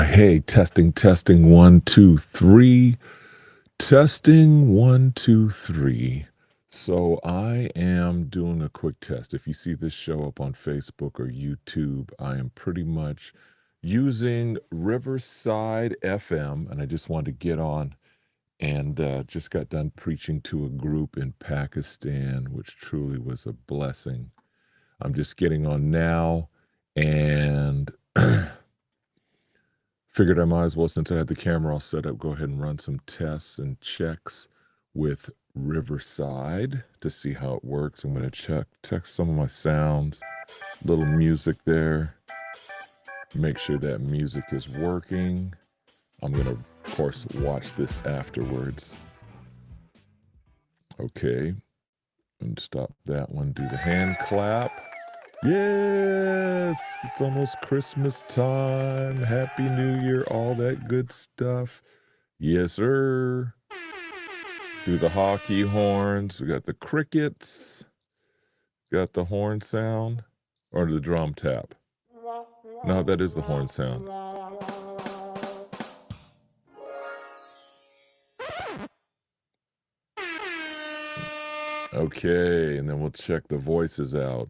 Hey, testing, 1, 2, 3. Testing, 1, 2, 3. So I am doing a quick test. If you see this show up on Facebook or YouTube, I am pretty much using Riverside FM, and I just wanted to get on and just got done preaching to a group in Pakistan, which truly was a blessing. I'm just getting on now and figured I might as well, since I had the camera all set up, go ahead and run some tests and checks with Riverside to see how it works. I'm going to check some of my sounds, little music there, make sure that music is working. I'm going to, of course, watch this afterwards. Okay, and stop that one, do the hand clap. Yes, it's almost Christmas time. Happy New Year, all that good stuff. Yes, sir. Do the hockey horns. We got the crickets. Got the horn sound. Or the drum tap. No, that is the horn sound. Okay, and then we'll check the voices out.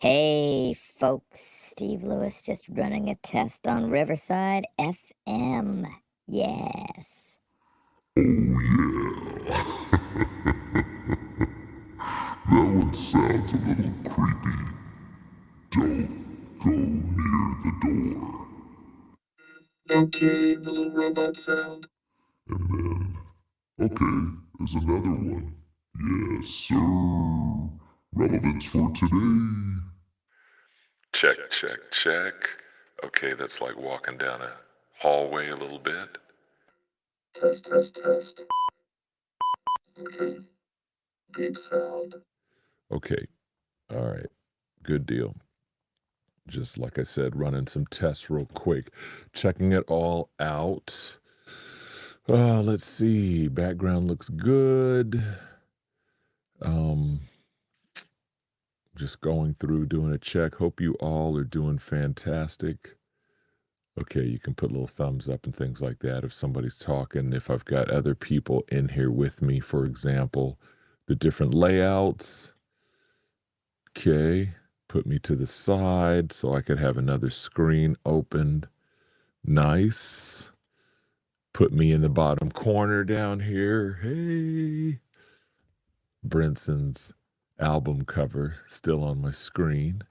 Hey, folks, Steve Lewis just running a test on Riverside FM. Yes. Oh, yeah. That one sounds a little creepy. Don't go near the door. Okay, the little robot sound. And then, okay, there's another one. Yes, sir. Relevance for today. Check. Okay, that's like walking down a hallway a little bit. Test. Okay. Big sound. Okay. All right. Good deal. Just like I said, running some tests real quick. Checking it all out. Let's see. Background looks good. Just going through, doing a check. Hope you all are doing fantastic. Okay, you can put little thumbs up and things like that if somebody's talking. If I've got other people in here with me, for example, the different layouts. Okay, put me to the side so I could have another screen opened. Nice. Put me in the bottom corner down here. Hey. Brinson's album cover still on my screen.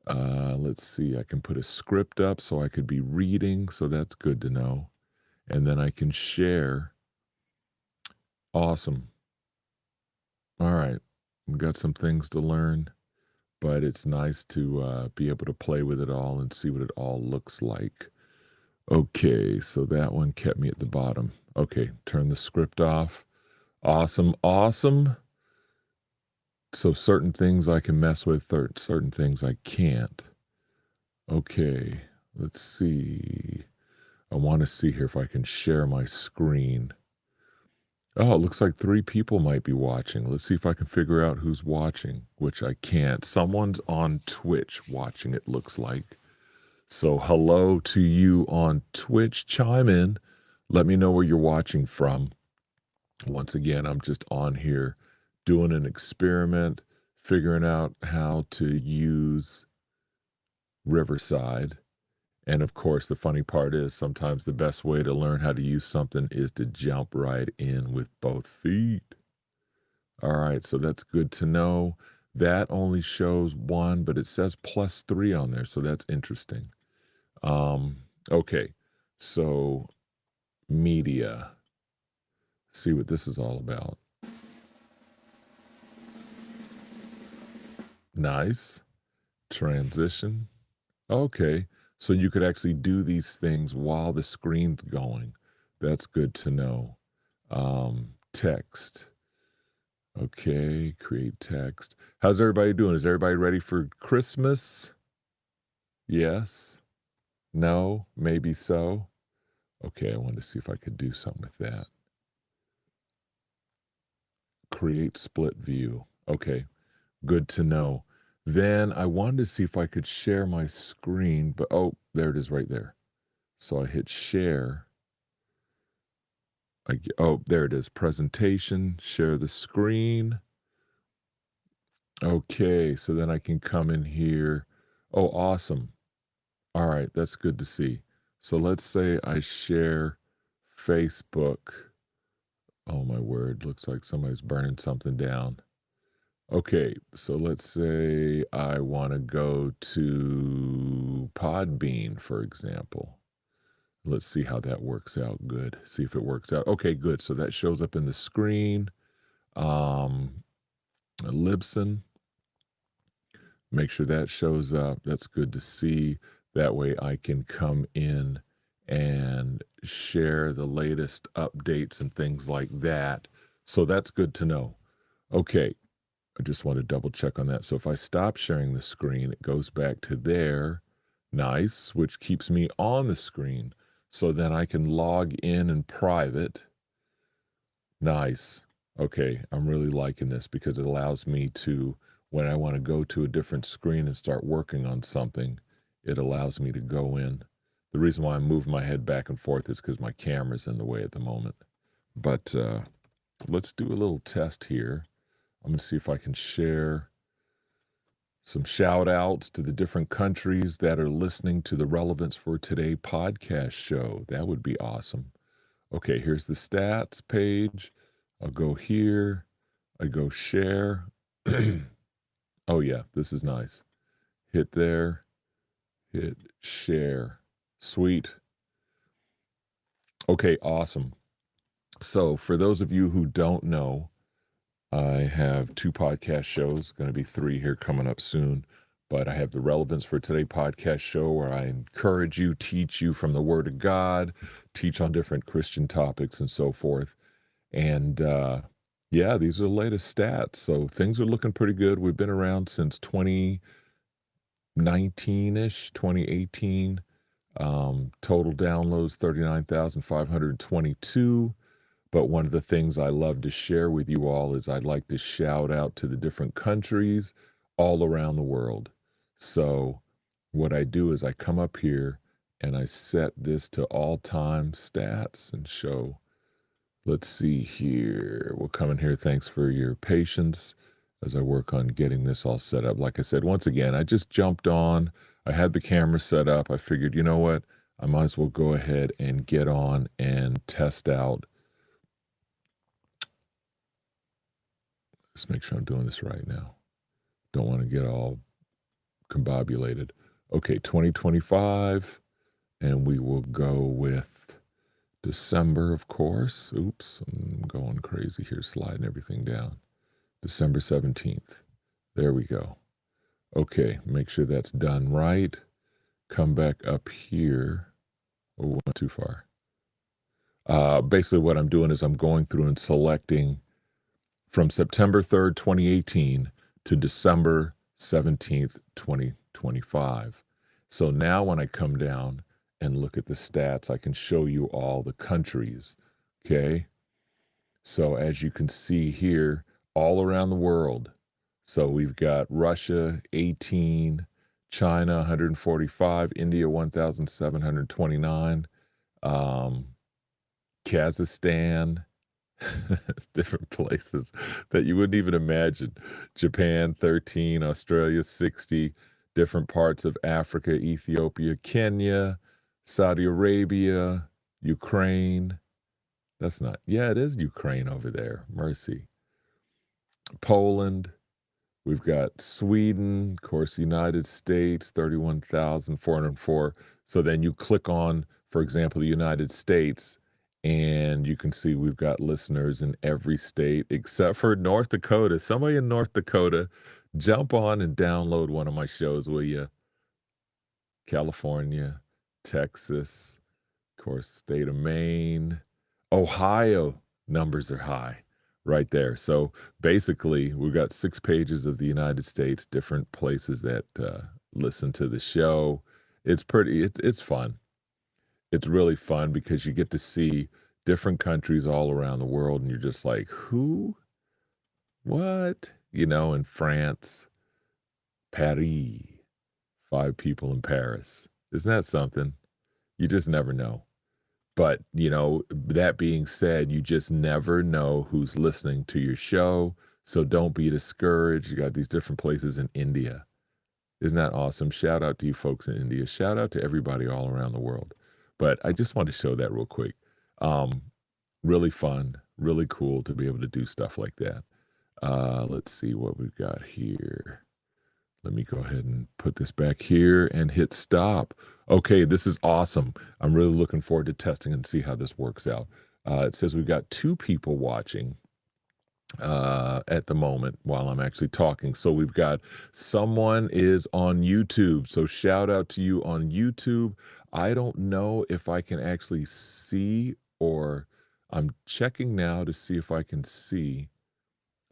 Let's see, I can put a script up so I could be reading, so that's good to know. And then I can share. Awesome. All right, we've got some things to learn, but it's nice to be able to play with it all and see what it all looks like. Okay, so that one kept me at the bottom. Okay, turn the script off. Awesome. So certain things I can mess with, certain things I can't. Okay, let's see. I want to see here if I can share my screen. Oh, it looks like 3 people might be watching. Let's see if I can figure out who's watching, which I can't. Someone's on Twitch watching, it looks like. So hello to you on Twitch. Chime in. Let me know where you're watching from. Once again, I'm just on here doing an experiment, figuring out how to use Riverside. And of course, the funny part is sometimes the best way to learn how to use something is to jump right in with both feet. All right, so that's good to know. That only shows 1, but it says +3 on there, so that's interesting. Okay, so media. See what this is all about. Nice. Transition. Okay, so you could actually do these things while the screen's going. That's good to know. Text. Okay, create text. How's everybody doing? Is everybody ready for Christmas? Yes? No? Maybe so? Okay, I wanted to see if I could do something with that. Create split view. Okay, good to know. Then I wanted to see if I could share my screen, but oh, there it is right there. So I hit share. Oh, there it is. Presentation, share the screen. Okay, so then I can come in here. Oh, awesome. All right, that's good to see. So let's say I share Facebook. Oh, my word. Looks like somebody's burning something down. Okay, so let's say I want to go to Podbean, for example. Let's see how that works out. Good. See if it works out. Okay, good. So that shows up in the screen. Libsyn. Make sure that shows up. That's good to see. That way I can come in and share the latest updates and things like that. So that's good to know. Okay, I just want to double check on that. So if I stop sharing the screen, it goes back to there. Nice, which keeps me on the screen. So then I can log in private. Nice. Okay, I'm really liking this because it allows me to, when I want to go to a different screen and start working on something, it allows me to go in. The reason why I'm moving my head back and forth is because my camera's in the way at the moment. But let's do a little test here. I'm going to see if I can share some shout outs to the different countries that are listening to the Relevance for Today podcast show. That would be awesome. Okay, here's the stats page. I'll go here. I go share. Oh, yeah, this is nice. Hit there. Hit share. Sweet. Okay, awesome. So, for those of you who don't know, I have 2 podcast shows, going to be 3 here coming up soon. But I have the Relevance for Today podcast show where I encourage you, teach you from the Word of God, teach on different Christian topics and so forth. And yeah, these are the latest stats. So things are looking pretty good. We've been around since 2019-ish, 2018. Total downloads, 39,522. But one of the things I love to share with you all is I'd like to shout out to the different countries all around the world. So what I do is I come up here and I set this to all-time stats and show. Let's see here. We'll come in here. Thanks for your patience as I work on getting this all set up. Like I said, once again, I just jumped on. I had the camera set up. I figured, you know what? I might as well go ahead and get on and test out. Let's make sure I'm doing this right now. Don't want to get all combobulated. Okay, 2025, and we will go with December, of course. Oops, I'm going crazy here, sliding everything down. December 17th. There we go. Okay, make sure that's done right. Come back up here. Oh, went too far. Basically, what I'm doing is I'm going through and selecting from September 3rd, 2018 to December 17th, 2025. So now when I come down and look at the stats, I can show you all the countries, okay? So as you can see here, all around the world. So we've got Russia, 18, China, 145, India, 1,729, Kazakhstan, different places that you wouldn't even imagine. Japan, 13, Australia, 60, different parts of Africa, Ethiopia, Kenya, Saudi Arabia, Ukraine. That's not, yeah, it is Ukraine over there. Mercy. Poland. We've got Sweden, of course, United States, 31,404. So then you click on, for example, the United States, and you can see we've got listeners in every state except for North Dakota. Somebody in North Dakota, jump on and download one of my shows, will you? California, Texas, of course, state of Maine, Ohio, numbers are high right there. So basically, we've got 6 pages of the United States, different places that listen to the show. It's fun. It's really fun because you get to see different countries all around the world, and you're just like, who? What? You know, in France, Paris, 5 people in Paris. Isn't that something? You just never know. But, that being said, you just never know who's listening to your show. So don't be discouraged. You got these different places in India. Isn't that awesome? Shout out to you folks in India. Shout out to everybody all around the world. But I just want to show that real quick. Um, Really fun, really cool to be able to do stuff like that. Let's see what we've got here. Let me go ahead and put this back here and hit stop. Okay, this is awesome. I'm really looking forward to testing and see how this works out. It says we've got 2 people watching at the moment while I'm actually talking. So we've got someone is on YouTube. So shout out to you on YouTube. I don't know if I can actually see, or I'm checking now to see if I can see.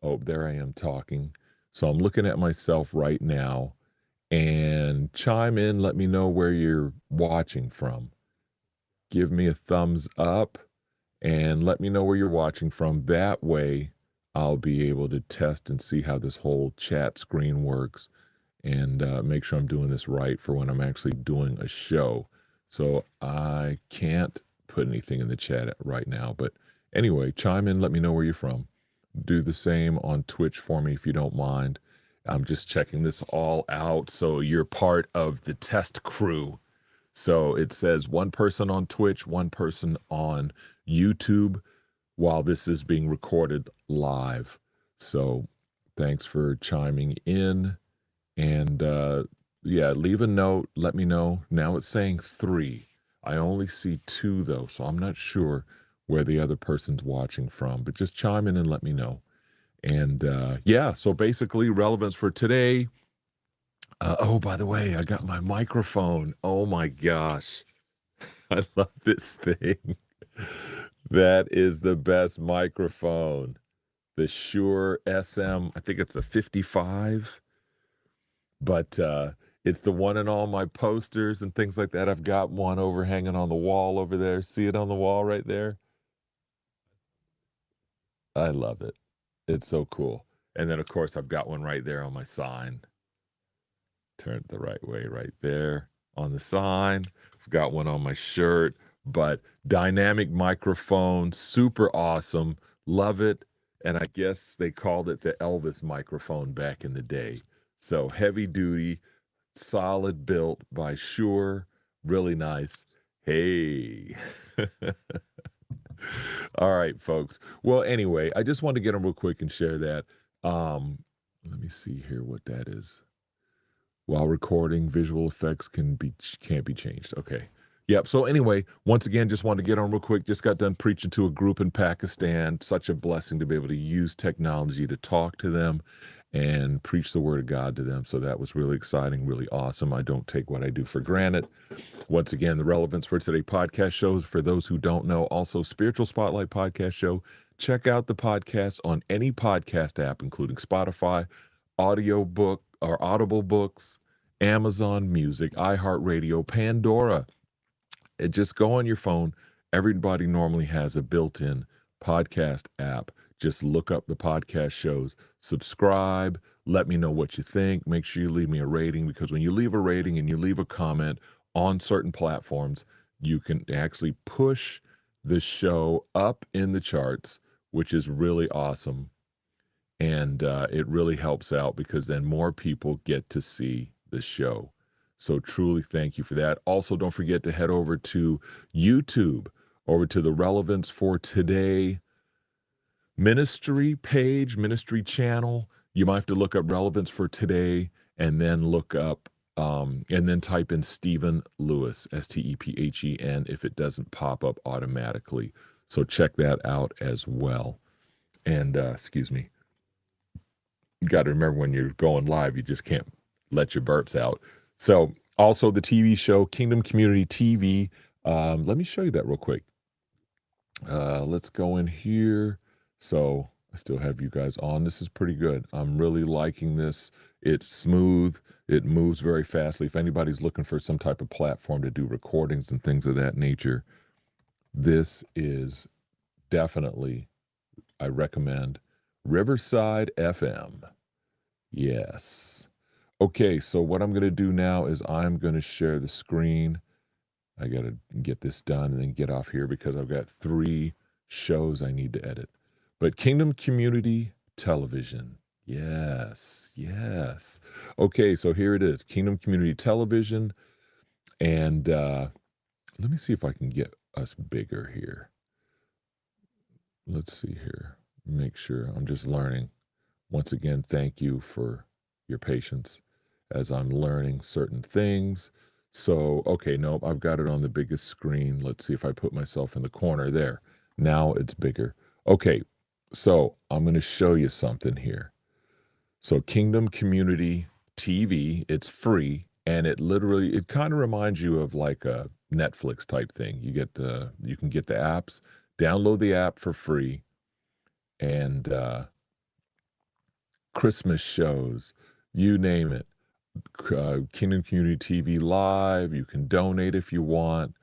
Oh, there I am talking. So I'm looking at myself right now, and chime in, let me know where you're watching from. Give me a thumbs up and let me know where you're watching from. That way, I'll be able to test and see how this whole chat screen works, and make sure I'm doing this right for when I'm actually doing a show. So I can't put anything in the chat right now, but anyway, chime in, let me know where you're from. Do the same on Twitch for me if you don't mind. I'm just checking this all out. So you're part of the test crew. So it says 1 person on Twitch, 1 person on YouTube while this is being recorded live. So thanks for chiming in. And yeah, leave a note. Let me know. Now it's saying 3. I only see 2 though, so I'm not sure where the other person's watching from, but just chime in and let me know. And yeah, so basically relevance for today. Oh, by the way, I got my microphone. Oh my gosh. I love this thing. That is the best microphone. The Shure SM, I think it's a 55, but it's the one in all my posters and things like that. I've got one hanging on the wall over there. See it on the wall right there? I love it. It's so cool. And then, of course, I've got one right there on my sign. Turn it the right way right there on the sign. I've got one on my shirt. But dynamic microphone, super awesome. Love it. And I guess they called it the Elvis microphone back in the day. So heavy duty, solid built by Shure. Really nice. Hey. All right, folks. Well, anyway, I just wanted to get them real quick and share that. Let me see here what that is. While recording, visual effects can't be changed. Okay. Yep. So anyway, once again, just wanted to get on real quick. Just got done preaching to a group in Pakistan. Such a blessing to be able to use technology to talk to them and preach the word of God to them. So that was really exciting, really awesome. I don't take what I do for granted. Once again, the relevance for today podcast shows, for those who don't know, also Spiritual Spotlight podcast show. Check out the podcast on any podcast app, including Spotify, Audiobook or Audible Books, Amazon Music, iHeartRadio, Pandora. Just go on your phone. Everybody normally has a built-in podcast app. Just look up the podcast shows, subscribe, let me know what you think. Make sure you leave me a rating, because when you leave a rating and you leave a comment on certain platforms, you can actually push the show up in the charts, which is really awesome. And it really helps out, because then more people get to see the show. So truly thank you for that. Also, don't forget to head over to YouTube, over to the Relevance for Today ministry page, ministry channel. You might have to look up Relevance for Today and then look up, and then type in Stephen Lewis, Stephen, if it doesn't pop up automatically. So check that out as well. And excuse me. You got to remember, when you're going live, you just can't let your burps out. So also the TV show, Kingdom Community TV. Let me show you that real quick. Let's go in here. So I still have you guys on. This is pretty good. I'm really liking this. It's smooth. It moves very fastly. If anybody's looking for some type of platform to do recordings and things of that nature, this is definitely, I recommend, Riverside FM. Yes. Okay, so what I'm going to do now is I'm going to share the screen, I got to get this done and then get off here because I've got 3 shows I need to edit. But Kingdom Community Television. Yes, yes. Okay, so here it is, Kingdom Community Television. And let me see if I can get us bigger here. Let's see here. Make sure I'm just learning. Once again, thank you for your patience as I'm learning certain things. So, okay, nope, I've got it on the biggest screen. Let's see if I put myself in the corner there. Now it's bigger. Okay, so I'm going to show you something here. So Kingdom Community TV, it's free, and it kind of reminds you of like a Netflix type thing. You can get the apps, download the app for free, and Christmas shows, you name it. Kingdom Community TV Live, you can donate if you want,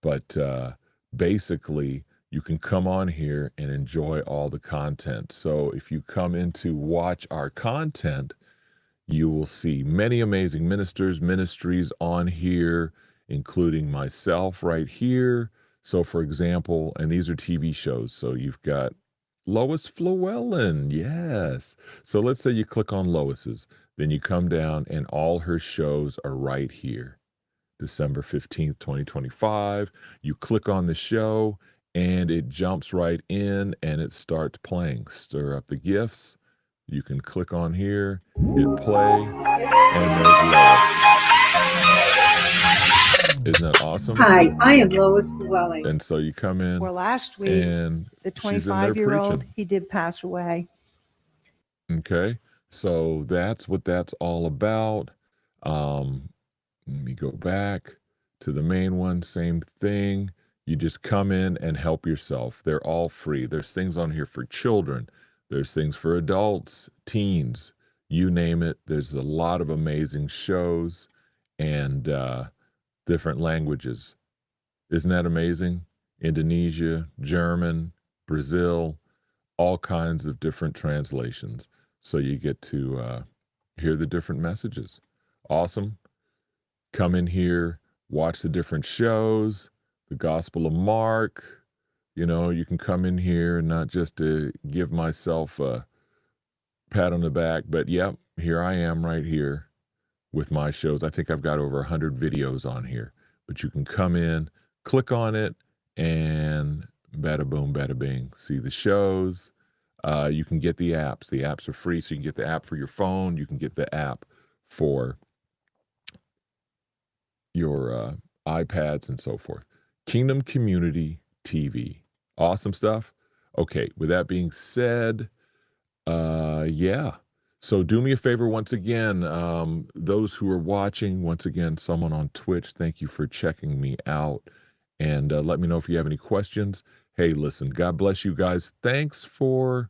but basically you can come on here and enjoy all the content. So if you come in to watch our content, you will see many amazing ministries on here, including myself right here. So for example, and these are TV shows. So you've got Lois Llewellyn, yes. So let's say you click on Lois's, then you come down and all her shows are right here. December 15th, 2025. You click on the show and it jumps right in and it starts playing. Stir Up the Gifts. You can click on here, hit play, and there's Lois. Isn't that awesome? Hi, I am Lois Llewellyn. And so you come in, Well, last week, and the she's in there 25-year-old, preaching. he did pass away. Okay, so that's what that's all about. Let me go back to the main one, same thing. You just come in and help yourself. They're all free. There's things on here for children. There's things for adults, teens, you name it. There's a lot of amazing shows and different languages. Isn't that amazing? Indonesia, German, Brazil, all kinds of different translations. So you get to hear the different messages. Awesome. Come in here, watch the different shows, the Gospel of Mark. You know, you can come in here not just to give myself a pat on the back, but yep, here I am right here with my shows. I think I've got over 100 videos on here, but you can come in, click on it, and bada boom, bada bing, see the shows. You can get the apps. The apps are free, so you can get the app for your phone. You can get the app for your iPads and so forth. Kingdom Community TV. Awesome stuff. Okay, with that being said, yeah. So do me a favor once again, those who are watching, once again, someone on Twitch, thank you for checking me out. And let me know if you have any questions. Hey, listen, God bless you guys. Thanks for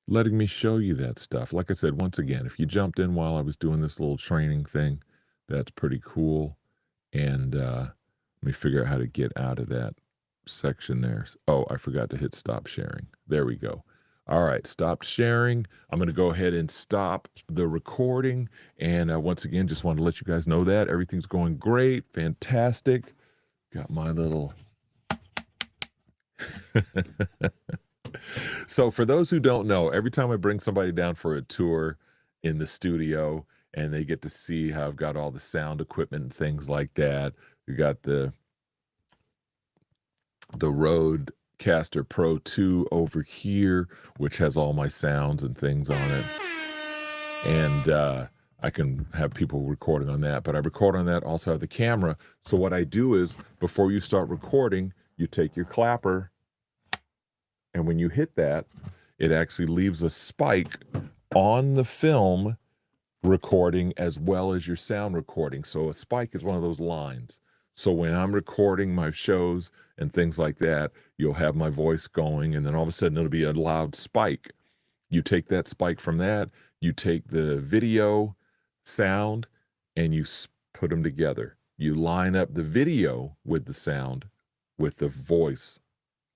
letting me show you that stuff. Like I said, once again, if you jumped in while I was doing this little training thing, that's pretty cool. And let me figure out how to get out of that section there. Oh, I forgot to hit stop sharing. There we go. All right, stopped sharing. I'm going to go ahead and stop the recording. And once again, just wanted to let you guys know that everything's going great, fantastic. Got my little... So for those who don't know, every time I bring somebody down for a tour in the studio and they get to see how I've got all the sound equipment and things like that, we got the Rodecaster Pro 2 over here, which has all my sounds and things on it. And I can have people recording on that, but I record on that, also have the camera. So what I do is, before you start recording, you take your clapper, and when you hit that, it actually leaves a spike on the film recording as well as your sound recording. So a spike is one of those lines. So when I'm recording my shows and things like that, you'll have my voice going, and then all of a sudden it'll be a loud spike. You take that spike from that, you take the video sound, and you put them together. You line up the video with the sound with the voice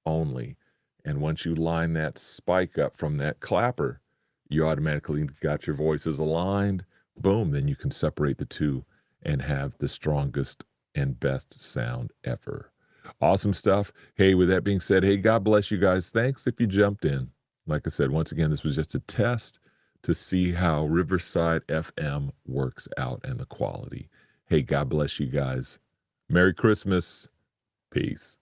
only. And once you line that spike up from that clapper, you automatically got your voices aligned. Boom, then you can separate the two and have the strongest and best sound ever. Awesome stuff. Hey, with that being said, hey, God bless you guys. Thanks if you jumped in. Like I said, once again, this was just a test to see how Riverside FM works out and the quality. Hey, God bless you guys. Merry Christmas. Peace.